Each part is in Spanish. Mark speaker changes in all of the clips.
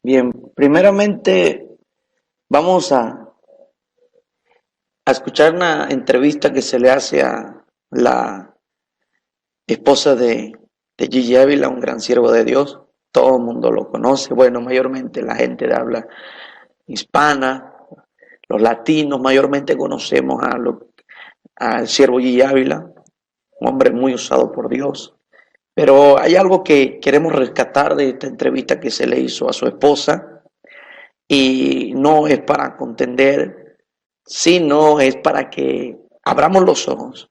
Speaker 1: Bien, primeramente vamos a escuchar una entrevista que se le hace a la esposa de Gigi Ávila, un gran siervo de Dios. Todo el mundo lo conoce, bueno, mayormente la gente de habla hispana, los latinos mayormente conocemos al siervo Gigi Ávila, un hombre muy usado por Dios. Pero hay algo que queremos rescatar de esta entrevista que se le hizo a su esposa, y no es para contender, sino es para que abramos los ojos,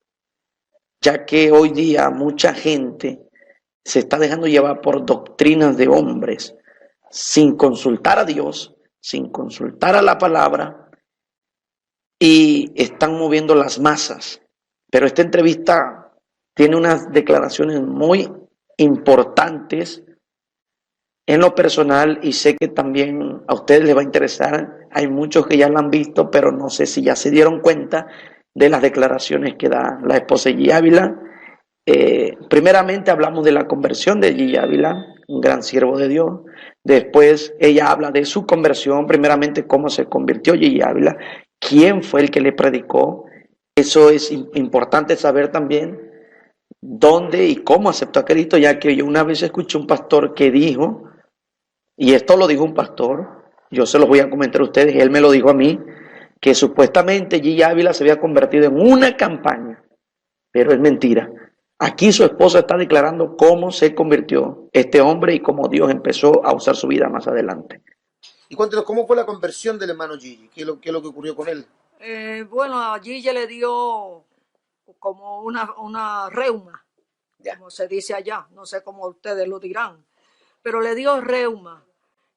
Speaker 1: ya que hoy día mucha gente se está dejando llevar por doctrinas de hombres sin consultar a Dios, sin consultar a la palabra, y están moviendo las masas. Pero esta entrevista tiene unas declaraciones muy importantes en lo personal, y sé que también a ustedes les va a interesar. Hay muchos que ya la han visto, pero no sé si ya se dieron cuenta de las declaraciones que da la esposa de Gigi Ávila. Primeramente hablamos de la conversión de Gigi Ávila, un gran siervo de Dios. Después ella habla de su conversión, primeramente cómo se convirtió Gigi Ávila, quién fue el que le predicó. Eso es importante saber también, dónde y cómo aceptó a Cristo, ya que yo una vez escuché un pastor que dijo, y esto lo dijo un pastor, yo se los voy a comentar a ustedes, él me lo dijo a mí, que supuestamente Gigi Ávila se había convertido en una campaña, pero es mentira. Aquí su esposa está declarando cómo se convirtió este hombre y cómo Dios empezó a usar su vida más adelante.
Speaker 2: Y cuéntanos, ¿cómo fue la conversión del hermano Gigi? ¿Qué es lo que ocurrió con él?
Speaker 3: Bueno, allí ya le dio como una reuma,
Speaker 2: Ya.
Speaker 3: como se dice allá, no sé cómo ustedes lo dirán, pero le dio reuma.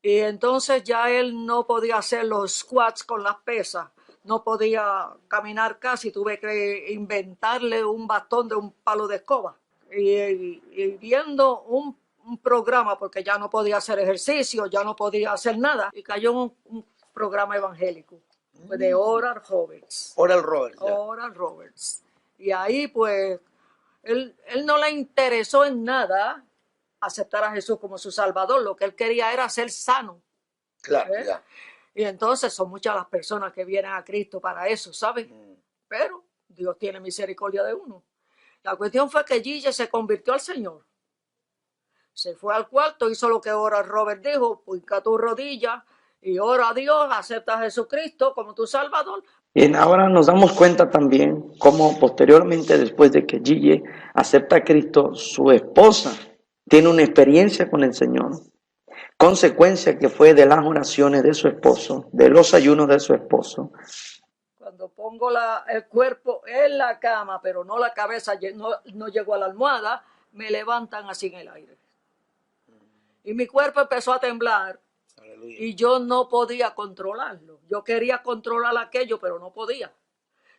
Speaker 3: Y entonces ya él no podía hacer los squats con las pesas, no podía caminar casi, tuve que inventarle un bastón de un palo de escoba. Y viendo un programa, porque ya no podía hacer ejercicio, ya no podía hacer nada, y cayó un programa evangélico de Oral Roberts.
Speaker 2: Oral Roberts.
Speaker 3: Oral Roberts. Y ahí pues él no le interesó en nada aceptar a Jesús como su Salvador. Lo que él quería era ser sano.
Speaker 2: Claro, ya.
Speaker 3: Y entonces son muchas las personas que vienen a Cristo para eso, ¿sabes? Pero Dios tiene misericordia de uno. La cuestión fue que Gigi se convirtió al Señor. Se fue al cuarto, hizo lo que Oral Robert dijo: puica tu rodilla y ora a Dios, acepta a Jesucristo como tu Salvador.
Speaker 1: Bien, ahora nos damos cuenta también cómo posteriormente, después de que Gigi acepta a Cristo, su esposa tiene una experiencia con el Señor, consecuencia que fue de las oraciones de su esposo, de los ayunos de su esposo.
Speaker 3: Cuando pongo el cuerpo en la cama, pero no la cabeza, no llego a la almohada, me levantan así en el aire. Y mi cuerpo empezó a temblar. Aleluya. Y yo no podía controlarlo. Yo quería controlar aquello, pero no podía.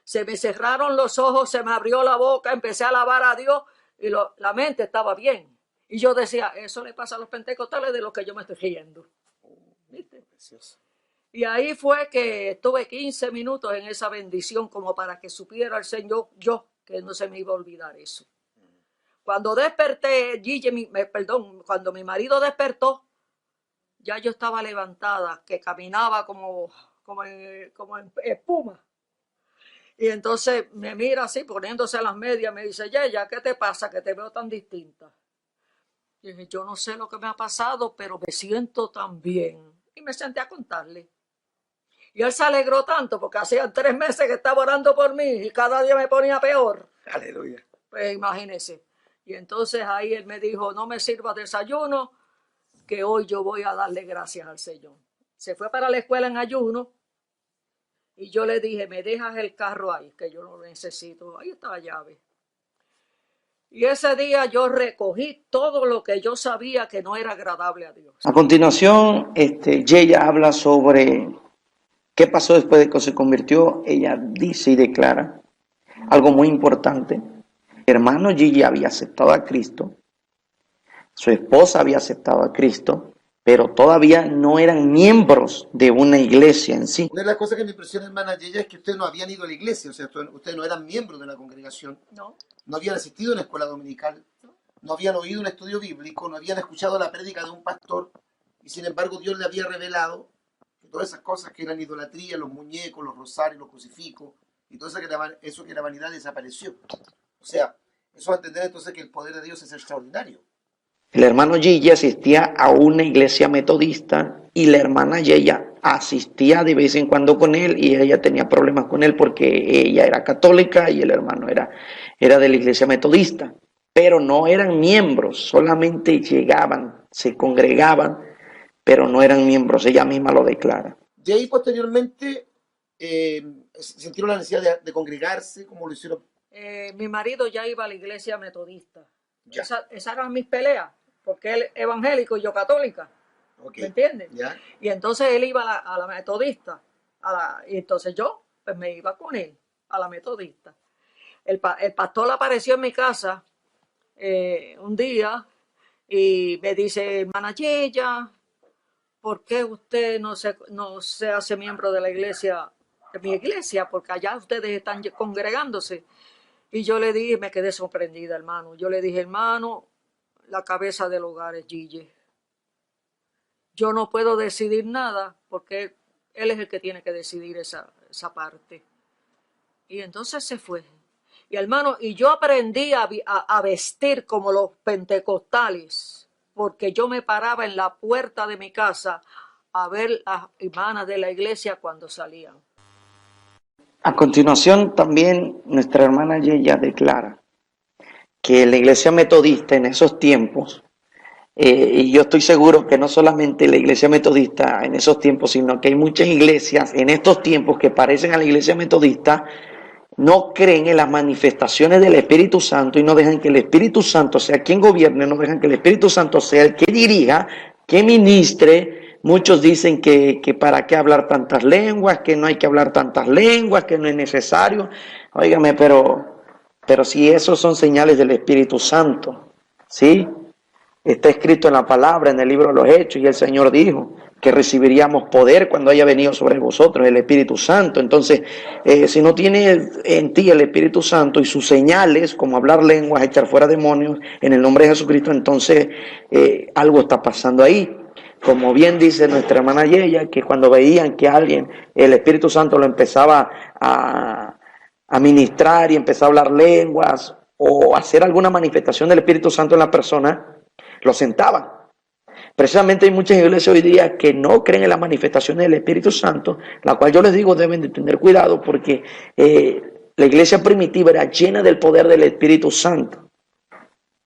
Speaker 3: Se me cerraron los ojos, se me abrió la boca, empecé a alabar a Dios y la mente estaba bien. Y yo decía, eso le pasa a los pentecostales de lo que yo me estoy riendo. ¿Viste? Precioso. Y ahí fue que estuve 15 minutos en esa bendición, como para que supiera el Señor yo que no se me iba a olvidar eso. Cuando desperté, cuando mi marido despertó, ya yo estaba levantada, que caminaba como en espuma. Y entonces me mira así, poniéndose las medias, me dice, ya, ¿qué te pasa? Que te veo tan distinta. Y dije, yo no sé lo que me ha pasado, pero me siento tan bien. Y me senté a contarle. Y él se alegró tanto porque hacía 3 meses que estaba orando por mí y cada día me ponía peor.
Speaker 2: Aleluya.
Speaker 3: Pues imagínese. Y entonces ahí él me dijo, no me sirva desayuno, que hoy yo voy a darle gracias al Señor. Se fue para la escuela en ayuno y yo le dije, me dejas el carro ahí, que yo no lo necesito. Ahí está la llave. Y ese día yo recogí todo lo que yo sabía que no era agradable a Dios.
Speaker 1: A continuación, Gigi habla sobre qué pasó después de que se convirtió. Ella dice y declara algo muy importante. El hermano Gigi había aceptado a Cristo, su esposa había aceptado a Cristo, pero todavía no eran miembros de una iglesia en sí.
Speaker 2: Una de las cosas que me impresiona, hermana Yeya, es que ustedes no habían ido a la iglesia, o sea, ustedes no eran miembros de una congregación, no habían asistido a una escuela dominical, no habían oído un estudio bíblico, no habían escuchado la prédica de un pastor, y sin embargo Dios le había revelado que todas esas cosas que eran idolatría, los muñecos, los rosarios, los crucifijos, y todo eso que era vanidad desapareció. O sea, eso va a entender entonces que el poder de Dios es extraordinario.
Speaker 1: El hermano Gigi asistía a una iglesia metodista y la hermana Yeya asistía de vez en cuando con él y ella tenía problemas con él porque ella era católica y el hermano era de la iglesia metodista, pero no eran miembros, solamente llegaban, se congregaban, pero no eran miembros, ella misma lo declara.
Speaker 2: De ahí posteriormente sintieron la necesidad de congregarse, como lo hicieron.
Speaker 3: Mi marido ya iba a la iglesia metodista.
Speaker 2: Ya.
Speaker 3: Esas eran mis peleas, porque él evangélico y yo católica.
Speaker 2: Okay.
Speaker 3: ¿Me entiendes?
Speaker 2: Ya.
Speaker 3: Y entonces él iba a la metodista. Y entonces yo pues me iba con él a la metodista. El pastor apareció en mi casa un día y me dice, hermana Yeya, ¿por qué usted no se hace miembro de la iglesia, de mi iglesia? Porque allá ustedes están congregándose. Y yo le dije, me quedé sorprendida, hermano. Yo le dije, hermano, la cabeza del hogar es Gigi. Yo no puedo decidir nada porque él es el que tiene que decidir esa parte. Y entonces se fue. Y hermano, y yo aprendí a vestir como los pentecostales, porque yo me paraba en la puerta de mi casa a ver las hermanas de la iglesia cuando salían.
Speaker 1: A continuación, también nuestra hermana Yeya declara que la iglesia metodista en esos tiempos, y yo estoy seguro que no solamente la iglesia metodista en esos tiempos, sino que hay muchas iglesias en estos tiempos que parecen a la iglesia metodista, no creen en las manifestaciones del Espíritu Santo y no dejan que el Espíritu Santo sea quien gobierne, no dejan que el Espíritu Santo sea el que dirija, que ministre. Muchos dicen que para qué hablar tantas lenguas, que no hay que hablar tantas lenguas, que no es necesario. Óigame, pero si esos son señales del Espíritu Santo, ¿sí? Está escrito en la palabra, en el libro de los Hechos, y el Señor dijo que recibiríamos poder cuando haya venido sobre vosotros el Espíritu Santo. Entonces, si no tienes en ti el Espíritu Santo y sus señales, como hablar lenguas, echar fuera demonios, en el nombre de Jesucristo, entonces algo está pasando ahí. Como bien dice nuestra hermana Yeya, que cuando veían que alguien, el Espíritu Santo lo empezaba a ministrar y empezaba a hablar lenguas o hacer alguna manifestación del Espíritu Santo en la persona, lo sentaban. Precisamente hay muchas iglesias hoy día que no creen en las manifestaciones del Espíritu Santo, la cual yo les digo deben de tener cuidado porque la iglesia primitiva era llena del poder del Espíritu Santo.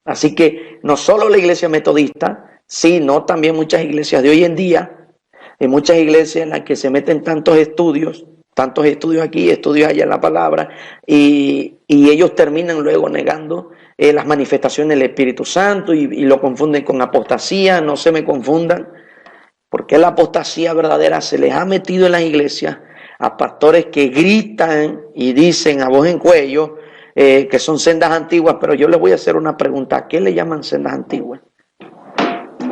Speaker 1: Así que no solo la iglesia metodista, sino también muchas iglesias de hoy en día, hay muchas iglesias en las que se meten tantos estudios aquí, estudios allá en la palabra, y ellos terminan luego negando las manifestaciones del Espíritu Santo y lo confunden con apostasía. No se me confundan, porque la apostasía verdadera se les ha metido en las iglesias a pastores que gritan y dicen a voz en cuello que son sendas antiguas, pero yo les voy a hacer una pregunta: ¿a qué le llaman sendas antiguas?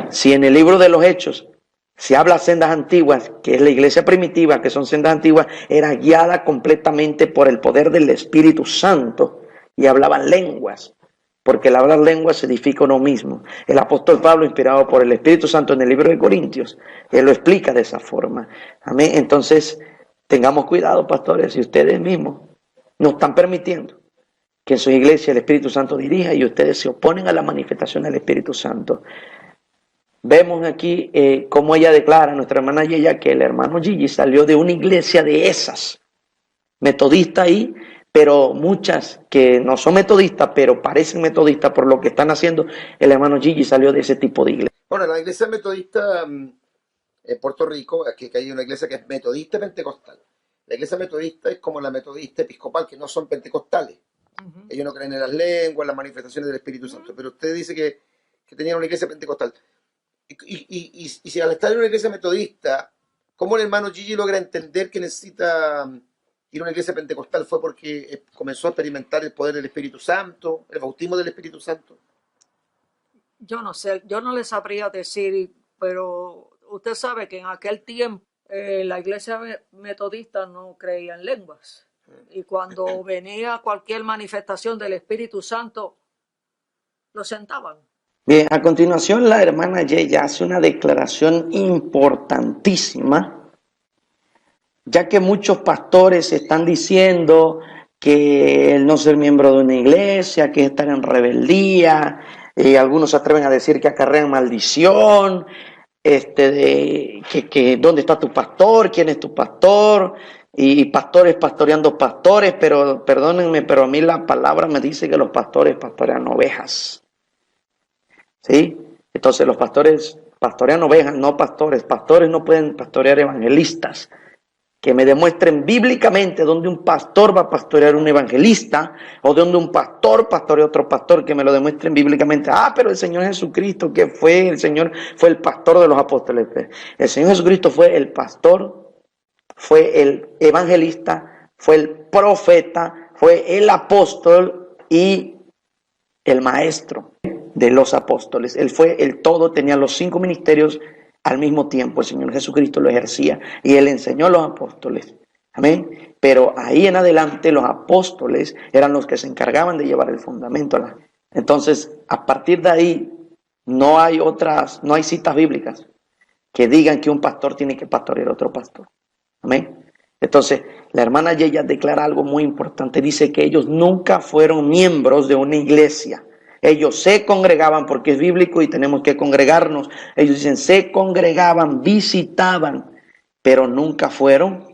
Speaker 1: Si en el libro de los Hechos se habla de sendas antiguas, que es la iglesia primitiva, que son sendas antiguas, era guiada completamente por el poder del Espíritu Santo y hablaban lenguas, porque el hablar lenguas edifica uno mismo. El apóstol Pablo, inspirado por el Espíritu Santo en el libro de Corintios, él lo explica de esa forma. Amén. Entonces, tengamos cuidado, pastores, si ustedes mismos nos están permitiendo que en su iglesia el Espíritu Santo dirija y ustedes se oponen a la manifestación del Espíritu Santo. Vemos aquí cómo ella declara, nuestra hermana Yeya, que el hermano Gigi salió de una iglesia de esas, metodista ahí, pero muchas que no son metodistas, pero parecen metodistas por lo que están haciendo. El hermano Gigi salió de ese tipo de iglesia.
Speaker 2: Bueno, la iglesia metodista en Puerto Rico, aquí hay una iglesia que es metodista pentecostal. La iglesia metodista es como la metodista episcopal, que no son pentecostales. Ellos no creen en las lenguas, en las manifestaciones del Espíritu Santo. Pero usted dice que tenían una iglesia pentecostal. Y si al estar en una iglesia metodista, ¿cómo el hermano Gigi logra entender que necesita ir a una iglesia pentecostal? ¿Fue porque comenzó a experimentar el poder del Espíritu Santo, el bautismo del Espíritu Santo?
Speaker 3: Yo no sé, yo no le sabría decir, pero usted sabe que en aquel tiempo la iglesia metodista no creía en lenguas. Y cuando venía cualquier manifestación del Espíritu Santo, lo sentaban.
Speaker 1: Bien, a continuación la hermana Yeya hace una declaración importantísima, ya que muchos pastores están diciendo que el no ser miembro de una iglesia, que estar en rebeldía, algunos se atreven a decir que acarrean maldición, que dónde está tu pastor, quién es tu pastor, y pastores pastoreando pastores, pero perdónenme, pero a mí la palabra me dice que los pastores pastorean ovejas, ¿sí? Entonces los pastores pastorean ovejas, no pastores. Pastores no pueden pastorear evangelistas. Que me demuestren bíblicamente donde un pastor va a pastorear un evangelista o donde un pastor pastorea otro pastor, que me lo demuestren bíblicamente. Ah, pero el Señor Jesucristo, ¿qué fue? El Señor fue el pastor de los apóstoles. El Señor Jesucristo fue el pastor, fue el evangelista, fue el profeta, fue el apóstol y el maestro de los apóstoles. Él fue el todo, tenía los 5 ministerios al mismo tiempo. El Señor Jesucristo lo ejercía y Él enseñó a los apóstoles. Amén. Pero ahí en adelante los apóstoles eran los que se encargaban de llevar el fundamento. Entonces, a partir de ahí, no hay citas bíblicas que digan que un pastor tiene que pastorear a otro pastor. Amén. Entonces, la hermana Yeya declara algo muy importante. Dice que ellos nunca fueron miembros de una iglesia. Ellos se congregaban porque es bíblico y tenemos que congregarnos. Ellos dicen, se congregaban, visitaban, pero nunca fueron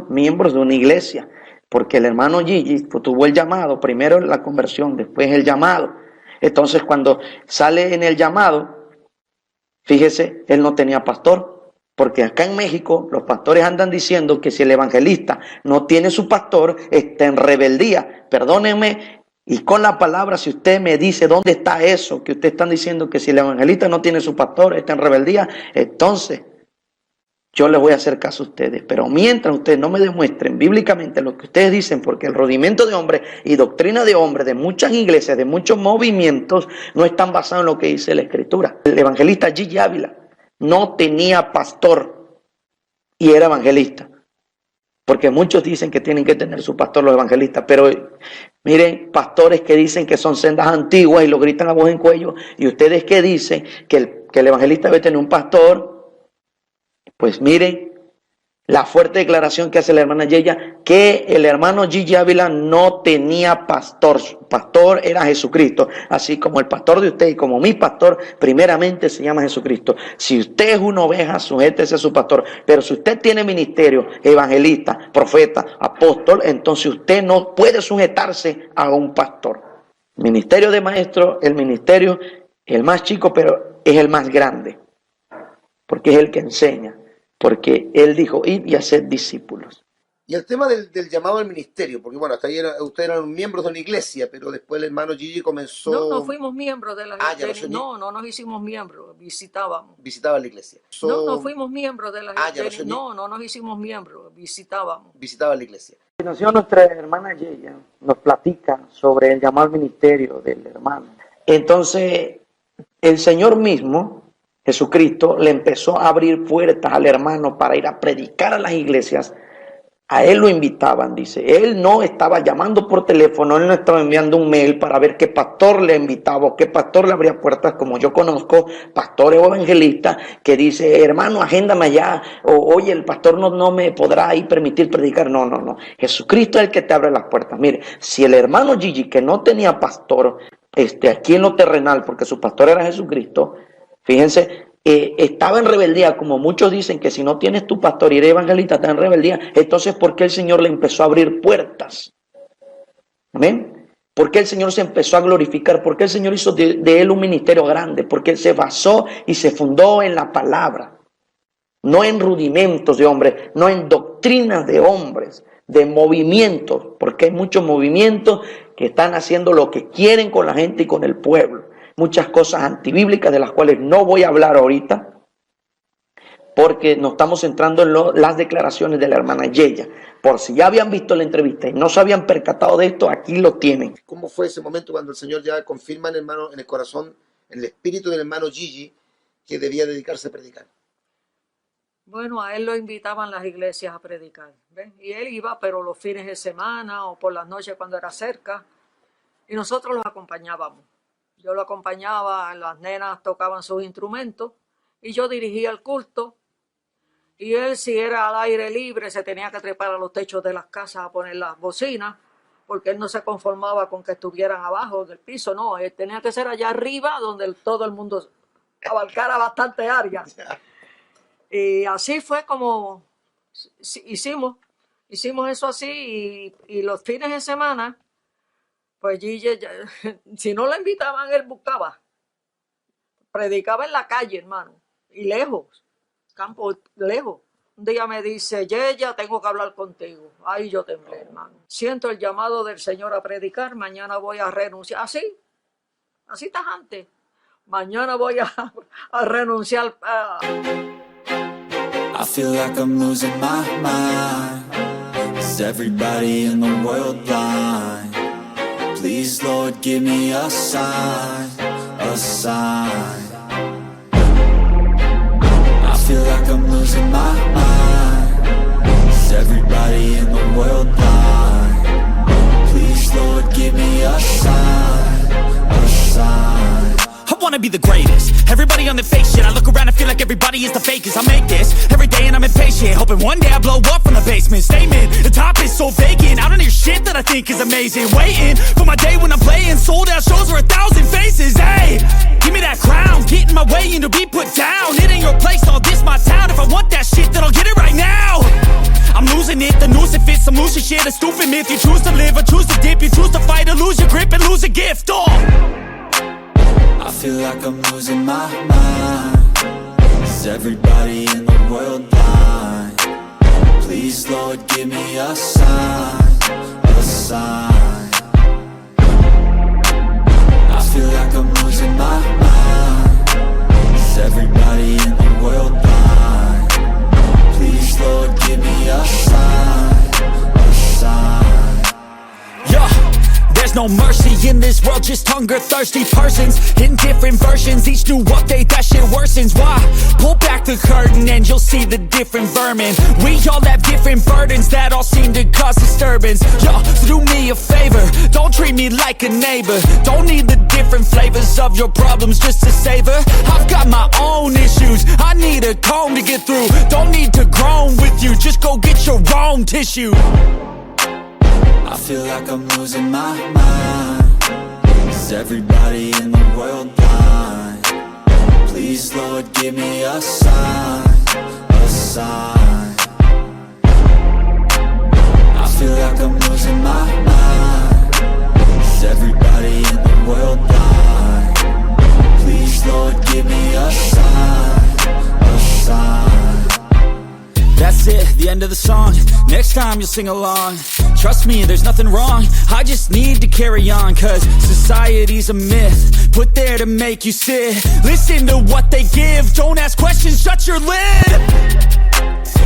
Speaker 1: miembros de una iglesia. Porque el hermano Gigi tuvo el llamado, primero la conversión, después el llamado. Entonces, cuando sale en el llamado, fíjese, él no tenía pastor. Porque acá en México los pastores andan diciendo que si el evangelista no tiene su pastor, está en rebeldía. Perdónenme, y con la palabra, si usted me dice dónde está eso, que ustedes están diciendo que si el evangelista no tiene su pastor, está en rebeldía, entonces yo les voy a hacer caso a ustedes. Pero mientras ustedes no me demuestren bíblicamente lo que ustedes dicen, porque el rudimento de hombres y doctrina de hombres de muchas iglesias, de muchos movimientos, no están basados en lo que dice la Escritura. El evangelista Gigi Ávila no tenía pastor y era evangelista. Porque muchos dicen que tienen que tener su pastor los evangelistas, pero miren, pastores que dicen que son sendas antiguas y lo gritan a voz en cuello, y ustedes que dicen que el evangelista debe tener un pastor, pues miren la fuerte declaración que hace la hermana Yeya, que el hermano Gigi Ávila no tenía pastor. Su pastor era Jesucristo. Así como el pastor de usted y como mi pastor, primeramente se llama Jesucristo. Si usted es una oveja, sujétese a su pastor. Pero si usted tiene ministerio, evangelista, profeta, apóstol, entonces usted no puede sujetarse a un pastor. Ministerio de maestro, el ministerio, el más chico, pero es el más grande. Porque es el que enseña. Porque él dijo, id y haced discípulos.
Speaker 2: Y el tema del llamado al ministerio, porque bueno, hasta ahí ustedes eran miembros de una iglesia, pero después el hermano Gigi comenzó...
Speaker 3: No fuimos miembros de la iglesia. No nos hicimos miembros, visitábamos.
Speaker 2: Visitaba la iglesia.
Speaker 3: No fuimos miembros de la iglesia. No nos hicimos miembros, visitábamos.
Speaker 2: Visitaba la iglesia.
Speaker 1: A continuación, nuestra hermana Yeya nos platica sobre el llamado al ministerio del hermano. Entonces, el Señor mismo, Jesucristo, le empezó a abrir puertas al hermano para ir a predicar a las iglesias. A él lo invitaban, dice. Él no estaba llamando por teléfono, él no estaba enviando un mail para ver qué pastor le invitaba o qué pastor le abría puertas, como yo conozco pastores o evangelistas que dice, hermano, agéndame allá, o oye, el pastor no me podrá ahí permitir predicar. No. Jesucristo es el que te abre las puertas. Mire, si el hermano Gigi, que no tenía pastor, aquí en lo terrenal, porque su pastor era Jesucristo, fíjense, estaba en rebeldía, como muchos dicen que si no tienes tu pastor y eres evangelista, estás en rebeldía. Entonces, ¿por qué el Señor le empezó a abrir puertas? ¿Amén? ¿Por qué el Señor se empezó a glorificar? ¿Por qué el Señor hizo de él un ministerio grande? Porque él se basó y se fundó en la palabra, no en rudimentos de hombres, no en doctrinas de hombres, de movimientos, porque hay muchos movimientos que están haciendo lo que quieren con la gente y con el pueblo. Muchas cosas antibíblicas de las cuales no voy a hablar ahorita, porque nos estamos centrando en las declaraciones de la hermana Yeya. Por si ya habían visto la entrevista y no se habían percatado de esto, aquí lo tienen.
Speaker 2: ¿Cómo fue ese momento cuando el Señor ya confirma en el corazón, en el espíritu del hermano Gigi, que debía dedicarse a predicar?
Speaker 3: Bueno, a él lo invitaban las iglesias a predicar, ¿ven? Y él iba, pero los fines de semana o por las noches cuando era cerca, y nosotros los acompañábamos. Yo lo acompañaba, las nenas tocaban sus instrumentos y yo dirigía el culto. Y él, si era al aire libre, se tenía que trepar a los techos de las casas a poner las bocinas, porque él no se conformaba con que estuvieran abajo del piso, no, él tenía que ser allá arriba donde todo el mundo abarcara bastante área. Y así fue como hicimos eso así, y los fines de semana, pues Gille, si no lo invitaban, él buscaba. Predicaba en la calle, hermano, y lejos, campo lejos. Un día me dice, Yeya, tengo que hablar contigo. Ahí yo temblé, hermano. Siento el llamado del Señor a predicar, mañana voy a renunciar. Así tajante. Mañana voy a renunciar.
Speaker 4: I feel like I'm losing my mind. Is everybody in the world blind? Please, Lord, give me a sign, a sign. I feel like I'm losing my mind. Is everybody in the world blind? Please, Lord, give me a sign, a sign.
Speaker 5: I wanna be the greatest. Everybody on the fake shit. I look around and feel like everybody is the fakest. I make this every day and I'm impatient, hoping one day I blow up from the basement. Statement, the top is so vacant. I don't hear shit that I think is amazing. Waiting for my day when I'm playing sold out shows for 1,000 faces. Hey, give me that crown, get in my way and to be put down. It ain't your place, all this my town. If I want that shit, then I'll get it right now. I'm losing it, the noose it fits. I'm losing shit, a stupid myth. You choose to live or choose to dip. You choose to fight or lose your grip and lose a gift. Oh,
Speaker 4: I feel like I'm losing my mind. Is everybody in the world blind? Please, Lord, give me a sign, a sign. I feel like I'm losing my mind. Is everybody in the world blind? Please, Lord, give me a sign, a sign.
Speaker 5: yeah. There's no mercy in this world, just hunger-thirsty persons in different versions. Each new update, that shit worsens. Why? Pull back the curtain and you'll see the different vermin. We all have different burdens that all seem to cause disturbance. Yo, so do me a favor, don't treat me like a neighbor. Don't need the different flavors of your problems just to savor. I've got my own issues, I need a comb to get through. Don't need to groan with you, just go get your own tissue.
Speaker 4: I feel like I'm losing my mind. Is everybody in the world blind? Please, Lord, give me a sign, a sign. I feel like I'm losing my mind. Is everybody in the world blind? Please, Lord, give me a sign, a sign.
Speaker 5: That's it, the end of the song. Next time you'll sing along. Trust me, there's nothing wrong. I just need to carry on, cause society's a myth put there to make you sit. Listen to what they give. Don't ask questions, shut your lid.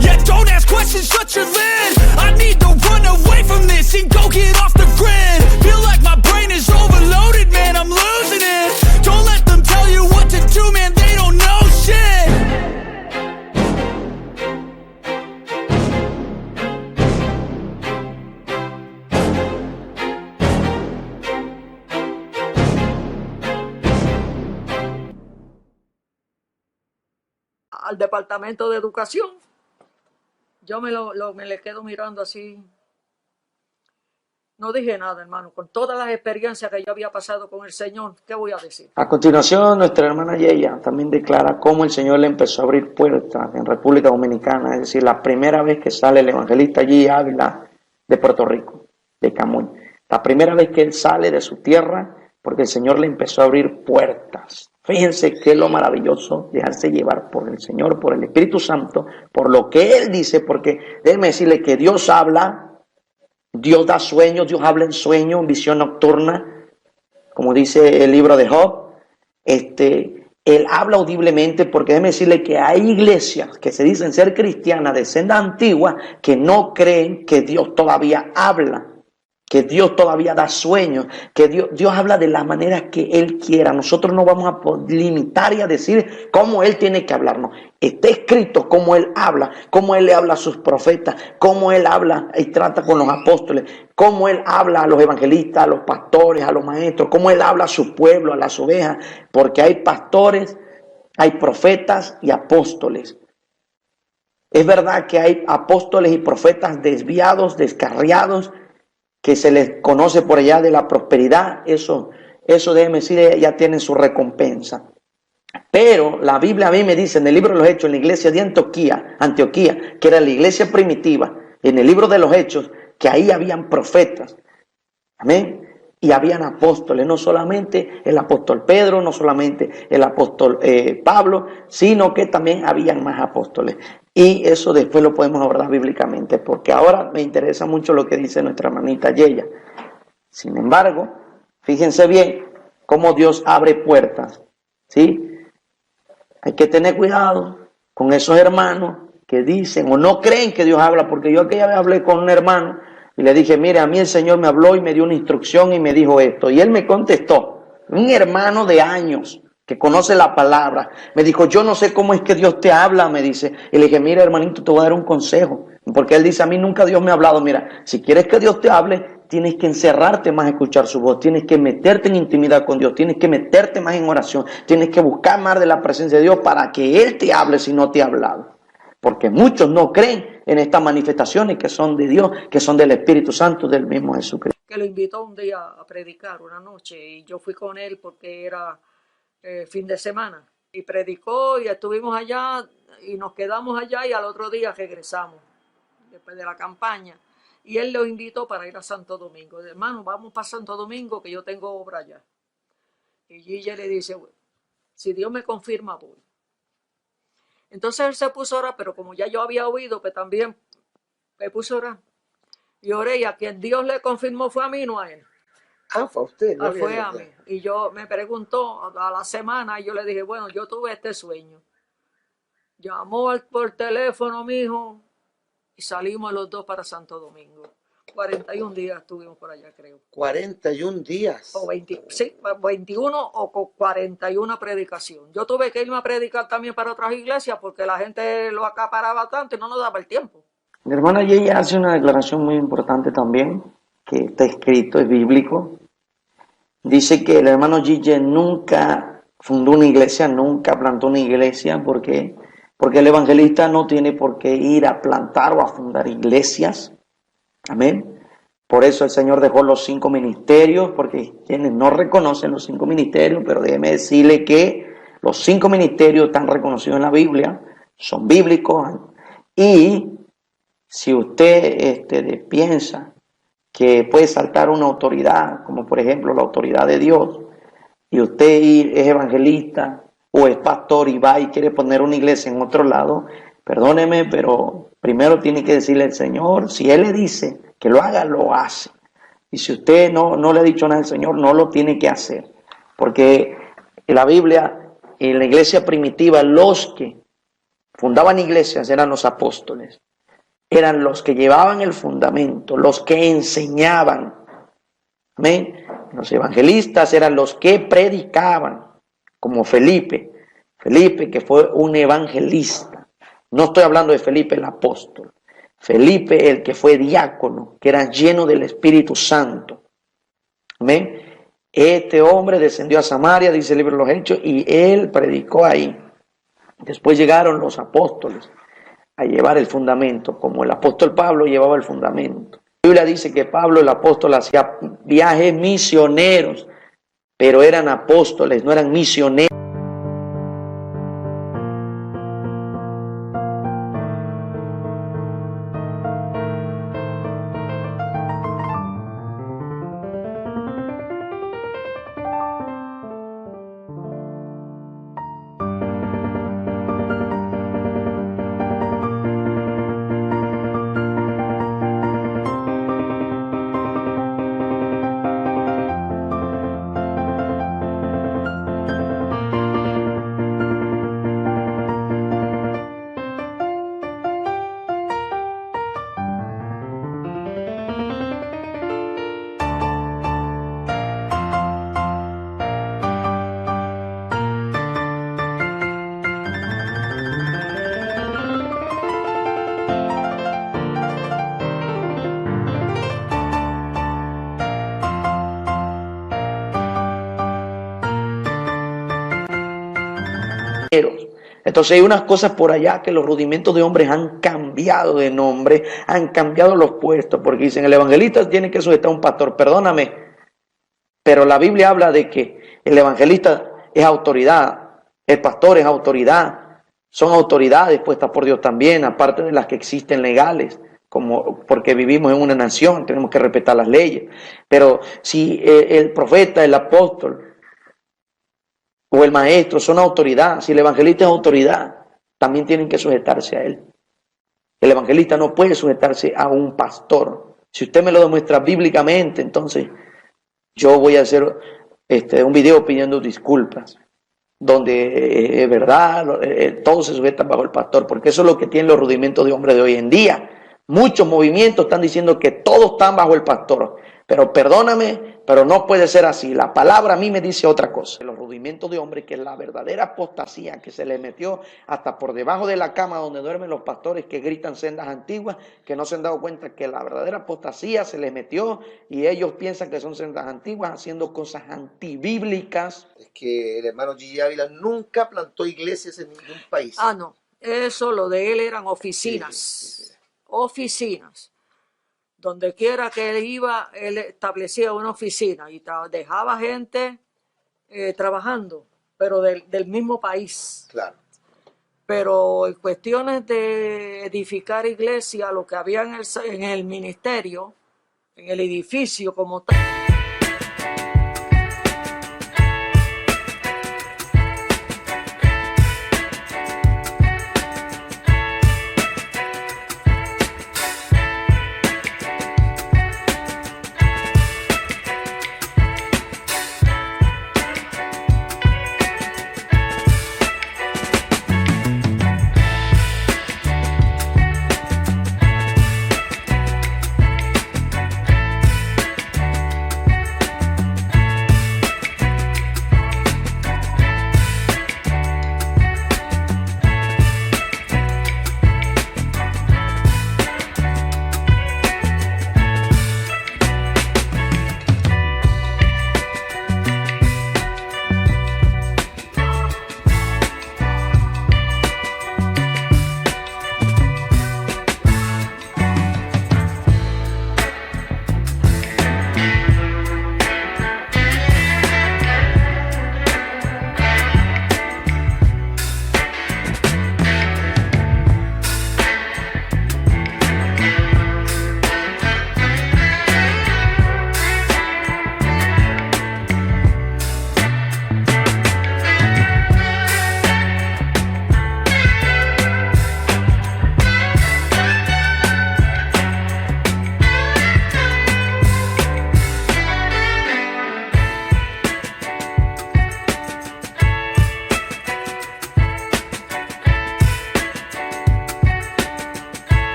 Speaker 5: Yeah, don't ask questions, shut your lid. I need to run away from this and go get off the grid. Feel like my brain is overloaded, man, I'm losing it. Don't let them tell you what to do, man, they don't know shit.
Speaker 3: Al departamento de educación. Yo me le quedo mirando así. No dije nada, hermano. Con todas las experiencias que yo había pasado con el Señor, ¿qué voy a decir?
Speaker 1: A continuación, nuestra hermana Yeya también declara cómo el Señor le empezó a abrir puertas en República Dominicana, es decir, la primera vez que sale el evangelista Gille Ávila de Puerto Rico, de Camuy. La primera vez que él sale de su tierra, porque el Señor le empezó a abrir puertas. Fíjense qué es lo maravilloso, dejarse llevar por el Señor, por el Espíritu Santo, por lo que Él dice, porque déjenme decirle que Dios habla, Dios da sueños, Dios habla en sueños, en visión nocturna, como dice el libro de Job. Él habla audiblemente, porque déjenme decirle que hay iglesias que se dicen ser cristianas de senda antigua que no creen que Dios todavía habla. que Dios todavía da sueños, que Dios habla de la manera que Él quiera. Nosotros no vamos a limitar y a decir cómo Él tiene que hablarnos. Está escrito cómo Él le habla a sus profetas, cómo Él habla y trata con los apóstoles, cómo Él habla a los evangelistas, a los pastores, a los maestros, cómo Él habla a su pueblo, a las ovejas, porque hay pastores, hay profetas y apóstoles. Es verdad que hay apóstoles y profetas desviados, descarriados, que se les conoce por allá de la prosperidad. Eso déjeme decir, ya tienen su recompensa. Pero la Biblia a mí me dice en el libro de los Hechos, en la iglesia de Antioquía, que era la iglesia primitiva, en el libro de los Hechos, que ahí habían profetas. Amén. Y habían apóstoles, no solamente el apóstol Pedro, no solamente el apóstol Pablo, sino que también habían más apóstoles. Y eso después lo podemos abordar bíblicamente, porque ahora me interesa mucho lo que dice nuestra hermanita Yeya. Sin embargo, fíjense bien cómo Dios abre puertas, ¿sí? Hay que tener cuidado con esos hermanos que dicen o no creen que Dios habla, porque yo aquella vez hablé con un hermano y le dije, mire, a mí el Señor me habló y me dio una instrucción y me dijo esto. Y él me contestó, un hermano de años que conoce la palabra, me dijo, yo no sé cómo es que Dios te habla, me dice. Y le dije, mira hermanito, te voy a dar un consejo. Porque él dice, a mí nunca Dios me ha hablado. Mira, si quieres que Dios te hable, tienes que encerrarte más a escuchar su voz, tienes que meterte en intimidad con Dios, tienes que meterte más en oración, tienes que buscar más de la presencia de Dios para que Él te hable si no te ha hablado. Porque muchos no creen en estas manifestaciones que son de Dios, que son del Espíritu Santo, del mismo Jesucristo.
Speaker 3: Que lo invitó un día a predicar una noche y yo fui con él porque era fin de semana. Y predicó y estuvimos allá y nos quedamos allá y al otro día regresamos, después de la campaña. Y él lo invitó para ir a Santo Domingo. Hermano, vamos para Santo Domingo que yo tengo obra allá. Y Gille le dice, bueno, si Dios me confirma, voy. Entonces él se puso a orar, pero como ya yo había oído, que también me puse a orar. Y oré y a quien Dios le confirmó fue a mí, no a él.
Speaker 2: Ah, fue a usted. No
Speaker 3: fue a mí. Y yo me preguntó a la semana y yo le dije, bueno, yo tuve este sueño. Llamó por teléfono, mi hijo, y salimos los dos para Santo Domingo. 41 días estuvimos por allá, creo.
Speaker 2: 41 días.
Speaker 3: O 20, sí, 21 o 41 predicación. Yo tuve que irme a predicar también para otras iglesias porque la gente lo acaparaba tanto y no nos daba el tiempo.
Speaker 1: Mi hermana Yeya hace una declaración muy importante también, que está escrito, es bíblico. Dice que el hermano Gille nunca fundó una iglesia, nunca plantó una iglesia, porque el evangelista no tiene por qué ir a plantar o a fundar iglesias. Amén. Por eso el Señor dejó los 5 ministerios, porque quienes no reconocen los 5 ministerios, pero déjeme decirle que los 5 ministerios están reconocidos en la Biblia, son bíblicos. Y si usted piensa que puede saltar una autoridad, como por ejemplo la autoridad de Dios, y usted es evangelista o es pastor y va y quiere poner una iglesia en otro lado, perdóneme, pero primero tiene que decirle al Señor, si Él le dice que lo haga, lo hace. Y si usted no le ha dicho nada al Señor, no lo tiene que hacer. Porque en la Biblia, en la iglesia primitiva, los que fundaban iglesias eran los apóstoles. Eran los que llevaban el fundamento, los que enseñaban. Amén. Los evangelistas eran los que predicaban, como Felipe. Felipe, que fue un evangelista. No estoy hablando de Felipe el apóstol. Felipe, el que fue diácono, que era lleno del Espíritu Santo. Amén. Este hombre descendió a Samaria, dice el libro de los Hechos, y él predicó ahí. Después llegaron los apóstoles a llevar el fundamento, como el apóstol Pablo llevaba el fundamento. La Biblia dice que Pablo, el apóstol, hacía viajes misioneros, pero eran apóstoles, no eran misioneros. Entonces hay unas cosas por allá que los rudimentos de hombres han cambiado de nombre, han cambiado los puestos, porque dicen el evangelista tiene que sujetar a un pastor, perdóname, pero la Biblia habla de que el evangelista es autoridad, el pastor es autoridad, son autoridades puestas por Dios también, aparte de las que existen legales, como porque vivimos en una nación, tenemos que respetar las leyes. Pero si el profeta, el apóstol o el maestro son autoridad, si el evangelista es autoridad, también tienen que sujetarse a él. El evangelista no puede sujetarse a un pastor. Si usted me lo demuestra bíblicamente, entonces yo voy a hacer un video pidiendo disculpas, donde es verdad, todos se sujetan bajo el pastor, porque eso es lo que tienen los rudimentos de hombres de hoy en día. Muchos movimientos están diciendo que todos están bajo el pastor, pero perdóname, pero no puede ser así. La palabra a mí me dice otra cosa. Los rudimentos de hombres, que es la verdadera apostasía que se le metió hasta por debajo de la cama donde duermen los pastores que gritan sendas antiguas, que no se han dado cuenta que la verdadera apostasía se les metió y ellos piensan que son sendas antiguas haciendo cosas antibíblicas.
Speaker 2: Es que el hermano G. Ávila nunca plantó iglesias en ningún país.
Speaker 3: Ah, no. Eso, lo de él eran oficinas.
Speaker 2: Sí.
Speaker 3: Oficinas. Donde quiera que él iba, él establecía una oficina y dejaba gente trabajando, pero del mismo país.
Speaker 2: Claro.
Speaker 3: Pero en cuestiones de edificar iglesia, lo que había en el ministerio, en el edificio como tal.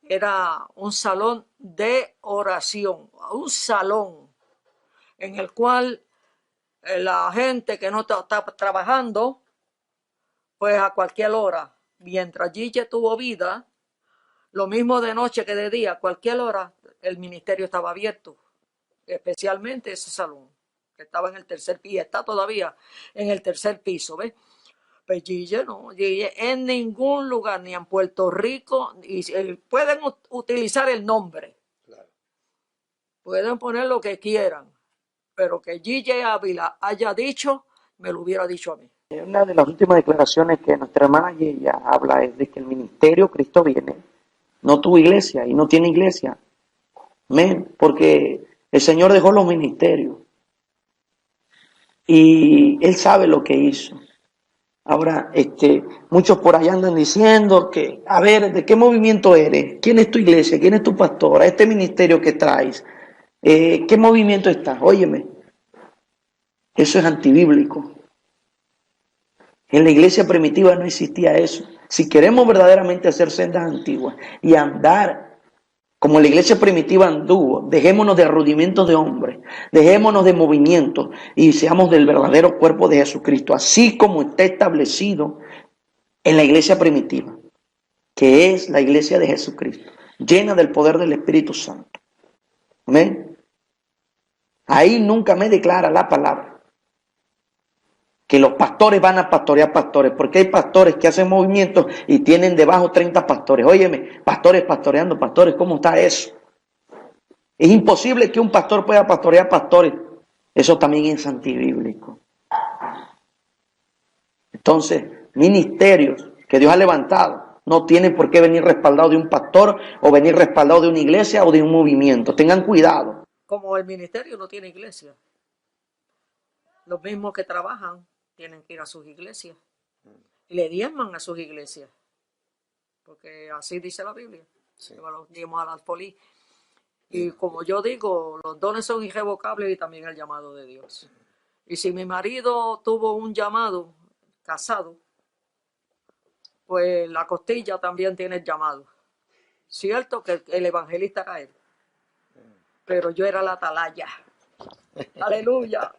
Speaker 3: era un salón de oración, un salón en el cual la gente que no está trabajando, pues a cualquier hora, mientras Gigi tuvo vida, lo mismo de noche que de día, a cualquier hora, el ministerio estaba abierto, especialmente ese salón, que estaba en el tercer piso, y está todavía en el tercer piso, ¿ves? Pues Gigi no, Gigi en ningún lugar, ni en Puerto Rico, y pueden utilizar el nombre,
Speaker 2: Claro.
Speaker 3: pueden poner lo que quieran, pero que Gigi Ávila haya dicho, me lo hubiera dicho a mí.
Speaker 1: Una de las últimas declaraciones que nuestra hermana ella habla es de que el ministerio Cristo viene, no tuvo iglesia y no tiene iglesia. Amén, porque el Señor dejó los ministerios y Él sabe lo que hizo. Ahora, muchos por allá andan diciendo que, a ver, ¿de qué movimiento eres? ¿Quién es tu iglesia? ¿Quién es tu pastor? ¿A este ministerio que traes? ¿Qué movimiento estás? Óyeme, eso es antibíblico. En la iglesia primitiva no existía eso. Si queremos verdaderamente hacer sendas antiguas y andar como la iglesia primitiva anduvo, dejémonos de rudimentos de hombres, dejémonos de movimientos y seamos del verdadero cuerpo de Jesucristo, así como está establecido en la iglesia primitiva, que es la iglesia de Jesucristo, llena del poder del Espíritu Santo. Amén. Ahí nunca me declara la palabra que los pastores van a pastorear pastores, porque hay pastores que hacen movimientos y tienen debajo 30 pastores. Óyeme, pastores pastoreando pastores, ¿cómo está eso? Es imposible que un pastor pueda pastorear pastores. Eso también es antibíblico. Entonces, ministerios que Dios ha levantado no tienen por qué venir respaldados de un pastor o venir respaldados de una iglesia o de un movimiento. Tengan cuidado.
Speaker 3: Como el ministerio no tiene iglesia, los mismos que trabajan tienen que ir a sus iglesias y le diezman a sus iglesias, porque así dice la Biblia. Sí. Los diezmos al alfolí. Y como yo digo, los dones son irrevocables y también el llamado de Dios. Y si mi marido tuvo un llamado casado, pues la costilla también tiene el llamado. Cierto que el evangelista era él, pero yo era la atalaya. Aleluya.